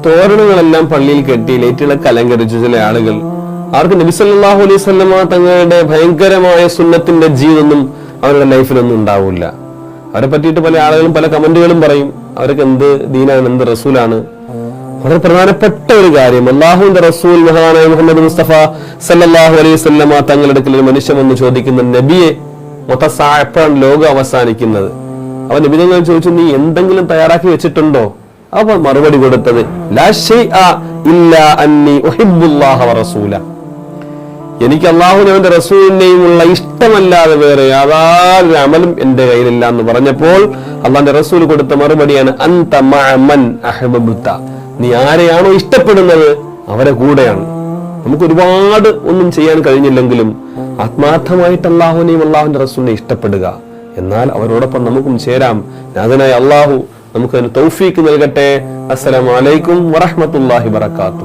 തോരണങ്ങളെല്ലാം പള്ളിയിൽ കെട്ടി ലൈറ്റുകളൊക്കെ അലങ്കരിച്ചു ചില ആളുകൾ. അവർക്ക് നബി സല്ലല്ലാഹു അലൈഹി വസല്ലമ തങ്ങളുടെ ഭയങ്കരമായ സുന്നത്തിന്റെ ജീവിതമൊന്നും അവരുടെ ലൈഫിലൊന്നും ഉണ്ടാവില്ല. അവരെ പറ്റിയിട്ട് പല ആളുകളും പല കമന്റുകളും പറയും. അവർക്ക് എന്ത് ദീനാണ്, എന്ത് റസൂലാണ്. വളരെ പ്രധാനപ്പെട്ട ഒരു കാര്യം, അല്ലാഹുവിന്റെ റസൂൽ മഹാനായ മുഹമ്മദ് മുസ്തഫ സല്ലല്ലാഹു അലൈഹി വസല്ലമ തങ്ങളുടെ അടുക്കൽ ഒരു മനുഷ്യൻ വന്ന് ചോദിക്കുന്ന, നബിയെ എപ്പോഴാണ് ലോകം അവസാനിക്കുന്നത്? അവൻ നബി തങ്ങൾ ചോദിച്ചു, നീ എന്തെങ്കിലും തയ്യാറാക്കി വെച്ചിട്ടുണ്ടോ? അപ്പൊ മറുപടി കൊടുത്തത്, ലാ ശൈഅ ഇല്ലാ അന്നി ഉഹിബ്ബുല്ലാഹ വറസൂല. എനിക്ക് അല്ലാഹുവിനെയും അവന്റെ റസൂലിനെയും ഉള്ള ഇഷ്ടമല്ലാതെ വേറെ യാതൊരു അമലും എന്റെ കയ്യിലില്ല എന്ന് പറഞ്ഞപ്പോൾ അല്ലാഹുവിന്റെ റസൂൽ കൊടുത്ത മറുപടിയാണ്, അൻത മഅ മൻ അഹ്ബബ്ത. നീ ആരെയാണോ ഇഷ്ടപ്പെടുന്നത് അവരെ കൂടെയാണ്. നമുക്ക് ഒരുപാട് ഒന്നും ചെയ്യാൻ കഴിഞ്ഞില്ലെങ്കിലും ആത്മാർത്ഥമായിട്ട് അല്ലാഹുവിനെയും അല്ലാഹുവിന്റെ റസൂലിനെ ഇഷ്ടപ്പെടുക, എന്നാൽ അവരോടൊപ്പം നമുക്കും ചേരാം. നാഥനായ അല്ലാഹു നമുക്ക് തൗഫീക്ക് നൽകട്ടെ. അസ്സലാമു അലൈക്കും വറഹ്മത്തുള്ളാഹി വബറകാതുഹു.